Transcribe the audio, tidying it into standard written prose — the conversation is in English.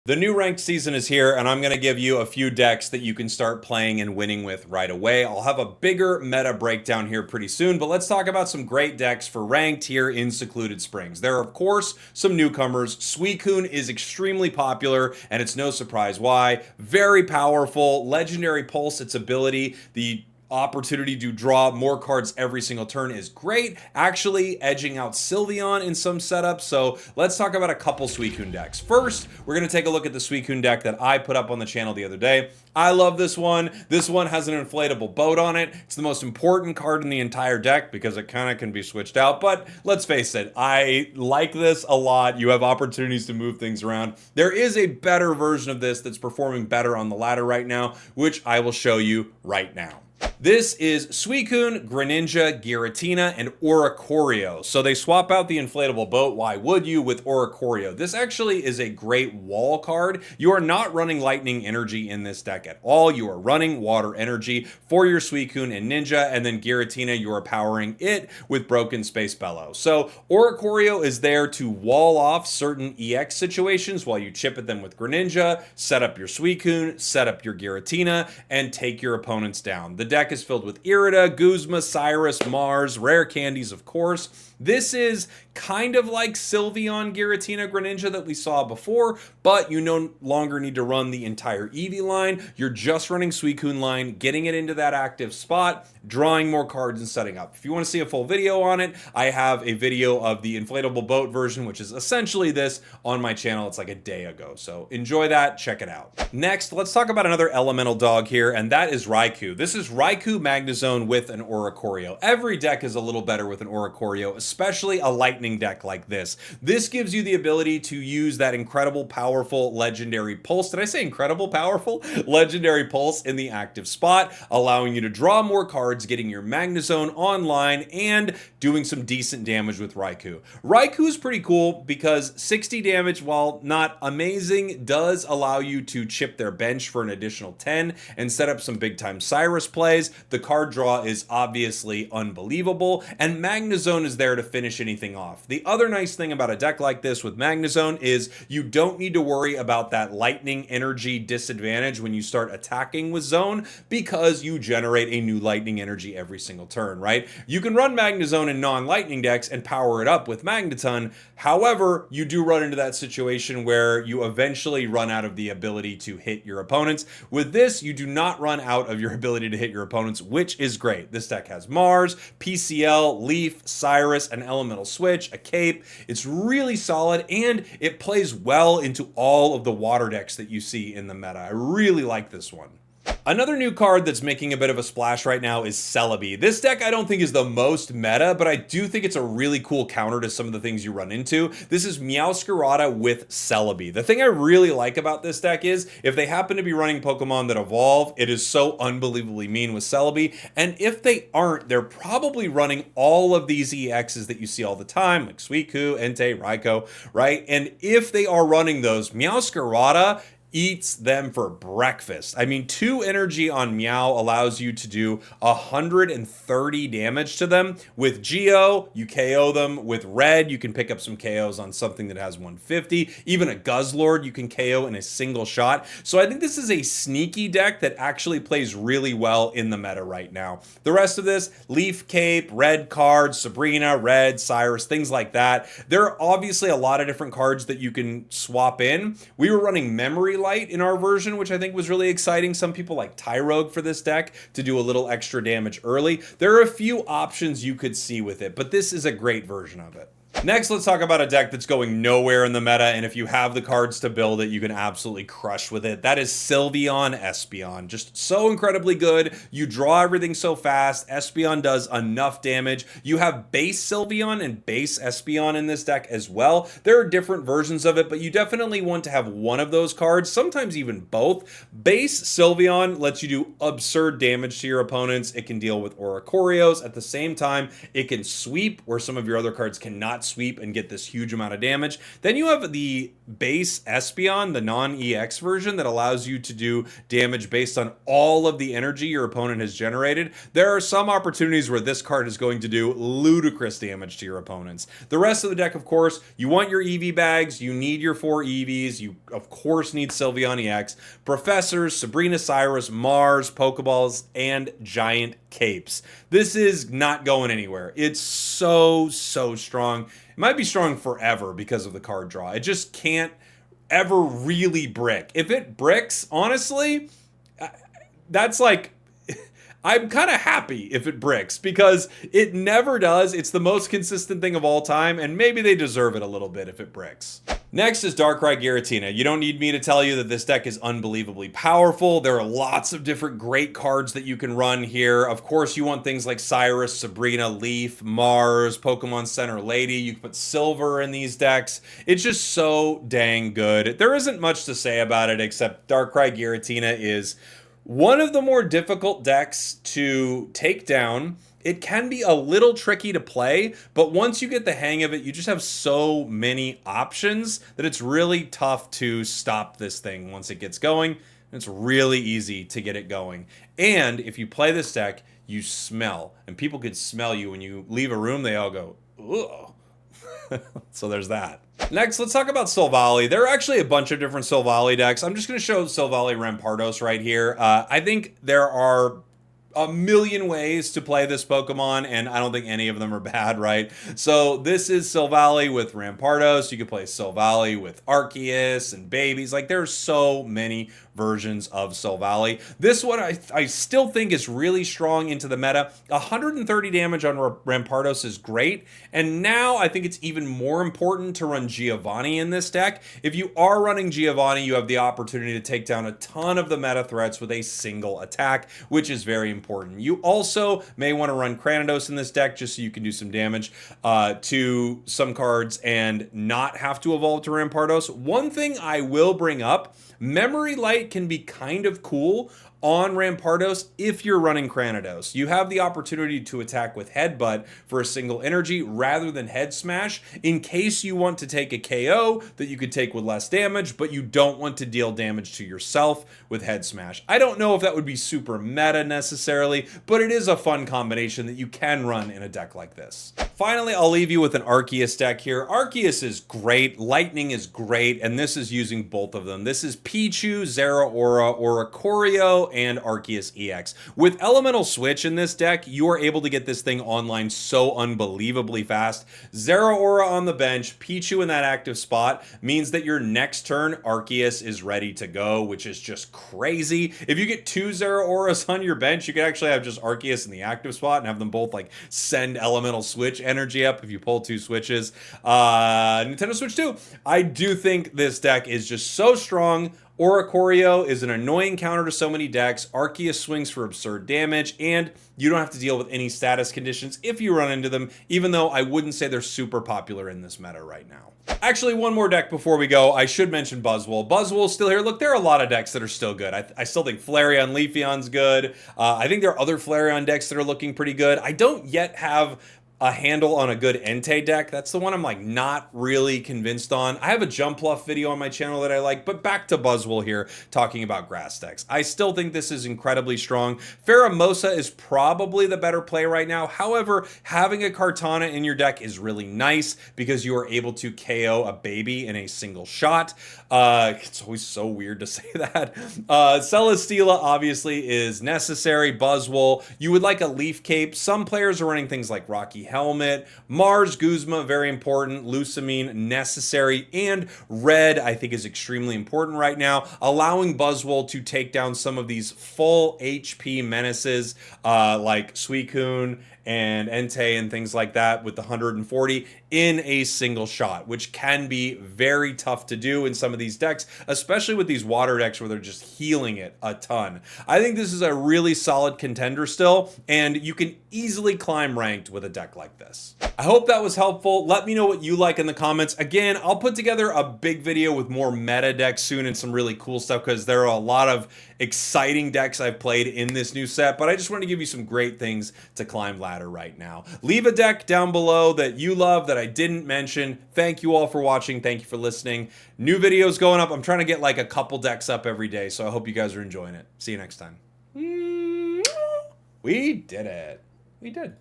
The new ranked season is here, and I'm going to give you a few decks that you can start playing and winning with right away. I'll have a bigger meta breakdown here pretty soon, but let's talk about some great decks for ranked here in Secluded Springs. There are, of course, some newcomers. Suicune is extremely popular, and it's no surprise why. Very powerful, legendary pulse, its ability, the opportunity to draw more cards every single turn is great, actually edging out Sylveon in some setups. So let's talk about a couple Suicune decks. First, we're going to take a look at the Suicune deck that I put up on the channel the other day. I love this one. This one has an inflatable boat on it. It's the most important card in the entire deck because it kind of can be switched out, but let's face it, I like this a lot. You have opportunities to move things around. There is a better version of this that's performing better on the ladder right now, which I will show you right now. This is Suicune, Greninja, Giratina, and Oricorio. So they swap out the inflatable boat, why would you, with Oricorio. This actually is a great wall card. You are not running lightning energy in this deck at all. You are running water energy for your Suicune and Ninja, and then Giratina, you are powering it with Broken Space Bellow. So Oricorio is there to wall off certain EX situations while you chip at them with Greninja, set up your Suicune, set up your Giratina, and take your opponents down. The deck is filled with Irida, Guzma, Cyrus, Mars, rare candies, of course. This is kind of like Sylveon, Giratina, Greninja that we saw before, but you no longer need to run the entire Eevee line. You're just running Suicune line, getting it into that active spot, drawing more cards and setting up. If you want to see a full video on it, I have a video of the inflatable boat version, which is essentially this, on my channel. It's like a day ago, so enjoy that, check it out. Next, let's talk about another elemental dog here, and that is Raichu. This is Raichu Magnazone with an Oricorio. Every deck is a little better with an Oricorio, especially a lightning deck like this. This gives you the ability to use that incredible, powerful, legendary pulse. Did I say incredible, powerful? Legendary pulse in the active spot, allowing you to draw more cards, getting your Magnazone online, and doing some decent damage with Raichu. Raichu is pretty cool because 60 damage, while not amazing, does allow you to chip their bench for an additional 10 and set up some big time Cyrus plays. The card draw is obviously unbelievable, and Magnazone is there to finish anything off. The other nice thing about a deck like this with Magnazone is you don't need to worry about that lightning energy disadvantage when you start attacking with Zone because you generate a new lightning energy every single turn, right? You can run Magnazone in non-lightning decks and power it up with Magneton. However, you do run into that situation where you eventually run out of the ability to hit your opponents. With this, you do not run out of your ability to hit your opponents, which is great. This deck has Mars, PCL, Leaf, Cyrus, an elemental switch, a cape. It's really solid, and it plays well into all of the water decks that you see in the meta. I really like this one. Another new card that's making a bit of a splash right now is Celebi. This deck I don't think is the most meta, but I do think it's a really cool counter to some of the things you run into. This is Meowscarada with Celebi. The thing I really like about this deck is if they happen to be running Pokemon that evolve, it is so unbelievably mean with Celebi. And if they aren't, they're probably running all of these EXs that you see all the time, like Suicune, Entei, Raikou, right? And if they are running those, Meowscarada eats them for breakfast. I mean, 2 energy on Meow allows you to do 130 damage to them. With Geo, you KO them. With Red, you can pick up some KOs on something that has 150. Even a Guzzlord you can KO in a single shot. So I think this is a sneaky deck that actually plays really well in the meta right now. The rest of this, Leaf Cape, Red cards, Sabrina, Red, Cyrus, things like that. There are obviously a lot of different cards that you can swap in. We were running Memory Light in our version, which I think was really exciting. Some people like Tyrogue for this deck to do a little extra damage early. There are a few options you could see with it, but this is a great version of it. Next, let's talk about a deck that's going nowhere in the meta, and if you have the cards to build it, you can absolutely crush with it. That is Sylveon Espeon. Just so incredibly good. You draw everything so fast. Espeon does enough damage. You have base Sylveon and base Espeon in this deck as well. There are different versions of it, but you definitely want to have one of those cards, sometimes even both. Base Sylveon lets you do absurd damage to your opponents. It can deal with Oricorios. At the same time, it can sweep where some of your other cards cannot sweep and get this huge amount of damage. Then you have the base Espeon, the non-EX version, that allows you to do damage based on all of the energy your opponent has generated. There are some opportunities where this card is going to do ludicrous damage to your opponents. The rest of the deck, of course, you want your EV bags, you need your 4 EVs, you of course need Sylveon EX, Professors, Sabrina Cyrus, Mars, Pokeballs, and Giant Capes. This is not going anywhere. It's so strong. It might be strong forever because of the card draw. It just can't ever really brick. If it bricks, honestly, that's like, I'm kind of happy if it bricks because it never does. It's the most consistent thing of all time, and maybe they deserve it a little bit if it bricks. Next is Darkrai Giratina. You don't need me to tell you that this deck is unbelievably powerful. There are lots of different great cards that you can run here. Of course, you want things like Cyrus, Sabrina, Leaf, Mars, Pokemon Center Lady. You can put Silver in these decks. It's just so dang good. There isn't much to say about it except Darkrai Giratina is one of the more difficult decks to take down. It can be a little tricky to play, but once you get the hang of it, you just have so many options that it's really tough to stop this thing once it gets going. It's really easy to get it going. And if you play this deck, you smell. And people could smell you when you leave a room. They all go, ugh. So there's that. Next, let's talk about Silvally. There are actually a bunch of different Silvally decks. I'm just going to show Silvally Rampardos right here. I think there are a million ways to play this Pokemon, and I don't think any of them are bad, right? So this is Silvally with Rampardos. You can play Silvally with Arceus and babies. Like, there's so many versions of Silvally. This one I still think is really strong into the meta. 130 damage on Rampardos is great, and now I think it's even more important to run Giovanni in this deck. If you are running Giovanni, you have the opportunity to take down a ton of the meta threats with a single attack, which is very important. You also may want to run Cranidos in this deck just so you can do some damage to some cards and not have to evolve to Rampardos. One thing I will bring up, Memory Light can be kind of cool on Rampardos if you're running Cranidos. You have the opportunity to attack with Headbutt for a single energy rather than Head Smash in case you want to take a KO that you could take with less damage, but you don't want to deal damage to yourself with Head Smash. I don't know if that would be super meta necessarily, but it is a fun combination that you can run in a deck like this. Finally, I'll leave you with an Arceus deck here. Arceus is great, Lightning is great, and this is using both of them. This is Pichu, Zeraora, Oricorio, and Arceus EX. With Elemental Switch in this deck, you are able to get this thing online so unbelievably fast. Zeraora on the bench, Pichu in that active spot means that your next turn, Arceus is ready to go, which is just crazy. If you get 2 Zeraoras on your bench, you could actually have just Arceus in the active spot and have them both like send Elemental Switch energy up if you pull 2 switches. Nintendo Switch 2. I do think this deck is just so strong. Oricorio is an annoying counter to so many decks. Arceus swings for absurd damage, and you don't have to deal with any status conditions if you run into them, even though I wouldn't say they're super popular in this meta right now. Actually, one more deck before we go. I should mention Buzzwole. Buzzwole's still here. Look, there are a lot of decks that are still good. I still think Flareon, Leafeon's good. I think there are other Flareon decks that are looking pretty good. I don't yet have a handle on a good Entei deck. That's the one I'm like not really convinced on. I have a Jumpluff video on my channel that I like, but back to Buzzwole here, talking about grass decks. I still think this is incredibly strong. Pheromosa is probably the better play right now. However, having a Kartana in your deck is really nice because you are able to KO a baby in a single shot. It's always so weird to say that. Celesteela obviously is necessary. Buzzwole, you would like a Leaf Cape. Some players are running things like Rocky Helmet, Mars Guzma, very important, Lusamine, necessary, and Red, I think, is extremely important right now, allowing Buzzwole to take down some of these full HP menaces like Suicune and Entei and things like that with the 140 in a single shot, which can be very tough to do in some of these decks, especially with these water decks where they're just healing it a ton. I think this is a really solid contender still, and you can easily climb ranked with a deck like this. I hope that was helpful. Let me know what you like in the comments. Again, I'll put together a big video with more meta decks soon and some really cool stuff because there are a lot of exciting decks I've played in this new set, but I just want to give you some great things to climb ladder right now. Leave a deck down below that you love, that that I didn't mention. Thank you all for watching. Thank you for listening. New videos going up. I'm trying to get like a couple decks up every day, so I hope you guys are enjoying it. See you next time. We did it. We did.